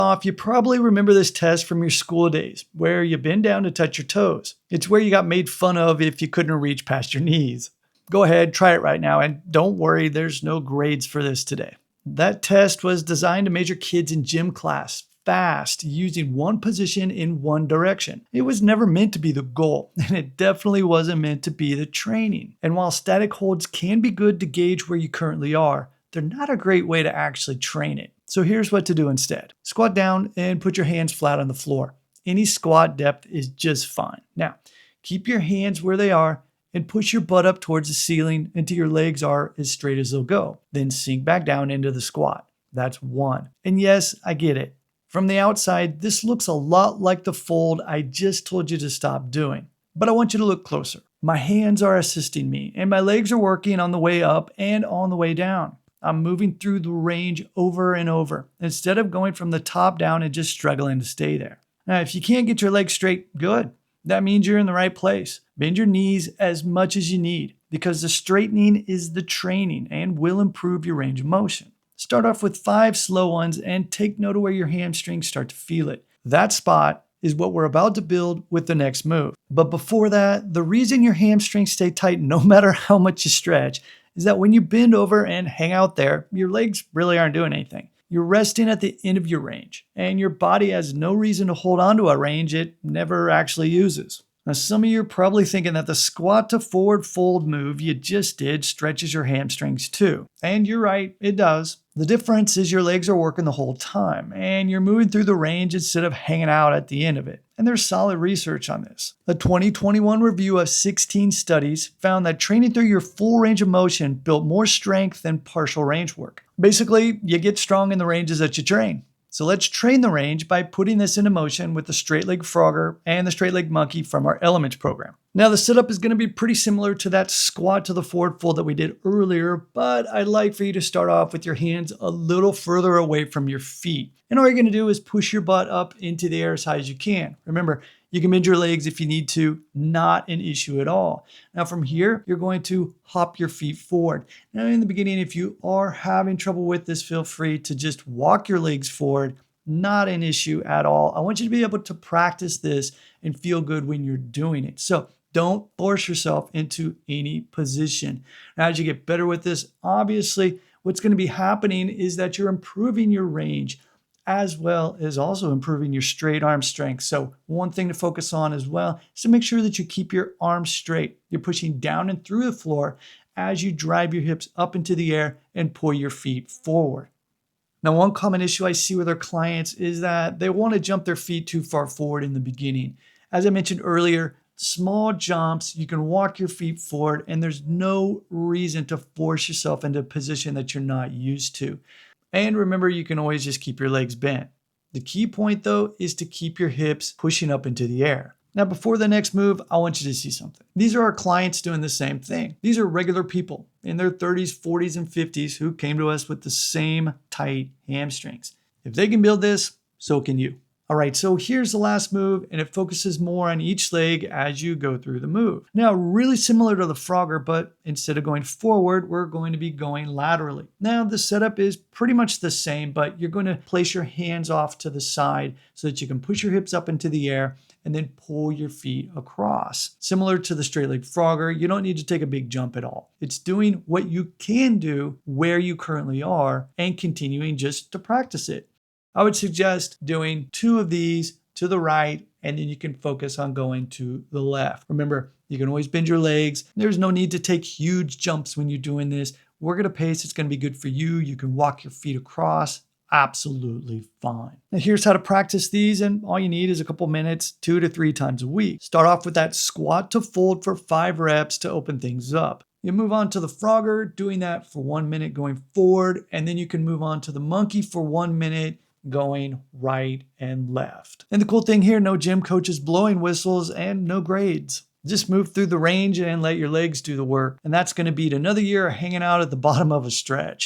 off, you probably remember this test from your school days where you bend down to touch your toes. It's where you got made fun of if you couldn't reach past your knees. Go ahead, try it right now, and don't worry, there's no grades for this today. That test was designed to measure kids in gym class fast using one position in one direction. It was never meant to be the goal, and it definitely wasn't meant to be the training. And while static holds can be good to gauge where you currently are, they're not a great way to actually train it. So here's what to do instead. Squat down and put your hands flat on the floor. Any squat depth is just fine. Now, keep your hands where they are and push your butt up towards the ceiling until your legs are as straight as they'll go. Then sink back down into the squat. That's one. And yes, I get it. From the outside, this looks a lot like the fold I just told you to stop doing. But I want you to look closer. My hands are assisting me, and my legs are working on the way up and on the way down. I'm moving through the range over and over, instead of going from the top down and just struggling to stay there. Now, if you can't get your legs straight, good. That means you're in the right place. Bend your knees as much as you need, because the straightening is the training and will improve your range of motion. Start off with 5 slow ones and take note of where your hamstrings start to feel it. That spot is what we're about to build with the next move. But before that, the reason your hamstrings stay tight no matter how much you stretch is that when you bend over and hang out there, your legs really aren't doing anything. You're resting at the end of your range, and your body has no reason to hold on to a range it never actually uses. Now, some of you are probably thinking that the squat to forward fold move you just did stretches your hamstrings too. And you're right, it does. The difference is your legs are working the whole time, and you're moving through the range instead of hanging out at the end of it. And there's solid research on this. A 2021 review of 16 studies found that training through your full range of motion built more strength than partial range work. Basically, you get strong in the ranges that you train. So let's train the range by putting this into motion with the straight leg frogger and the straight leg monkey from our elements program. Now the setup is going to be pretty similar to that squat to the forward fold that we did earlier, but I'd like for you to start off with your hands a little further away from your feet. And all you're going to do is push your butt up into the air as high as you can. Remember, you can bend your legs if you need to, not an issue at all. Now from here, you're going to hop your feet forward. Now in the beginning, if you are having trouble with this, feel free to just walk your legs forward. Not an issue at all. I want you to be able to practice this and feel good when you're doing it. So don't force yourself into any position. Now, as you get better with this, obviously what's going to be happening is that you're improving your range, as well as also improving your straight arm strength. So one thing to focus on as well is to make sure that you keep your arms straight. You're pushing down and through the floor as you drive your hips up into the air and pull your feet forward. Now, one common issue I see with our clients is that they want to jump their feet too far forward in the beginning. As I mentioned earlier, small jumps, you can walk your feet forward, and there's no reason to force yourself into a position that you're not used to. And remember, you can always just keep your legs bent. The key point though is to keep your hips pushing up into the air. Now, before the next move, I want you to see something. These are our clients doing the same thing. These are regular people in their 30s, 40s, and 50s who came to us with the same tight hamstrings. If they can build this, so can you. All right, so here's the last move, and it focuses more on each leg as you go through the move. Now, really similar to the frogger, but instead of going forward, we're going to be going laterally. Now, the setup is pretty much the same, but you're going to place your hands off to the side so that you can push your hips up into the air and then pull your feet across. Similar to the straight leg frogger, you don't need to take a big jump at all. It's doing what you can do where you currently are and continuing just to practice it. I would suggest doing 2 of these to the right, and then you can focus on going to the left. Remember, you can always bend your legs. There's no need to take huge jumps when you're doing this. Work at a pace that's going to be good for you. You can walk your feet across. Absolutely fine. Now here's how to practice these, and all you need is a couple minutes, 2 to 3 times a week. Start off with that squat to fold for 5 reps to open things up. You move on to the frogger, doing that for 1 minute going forward, and then you can move on to the monkey for 1 minute going right and left. And the cool thing here, no gym coaches blowing whistles and no grades. Just move through the range and let your legs do the work. And that's going to beat another year hanging out at the bottom of a stretch.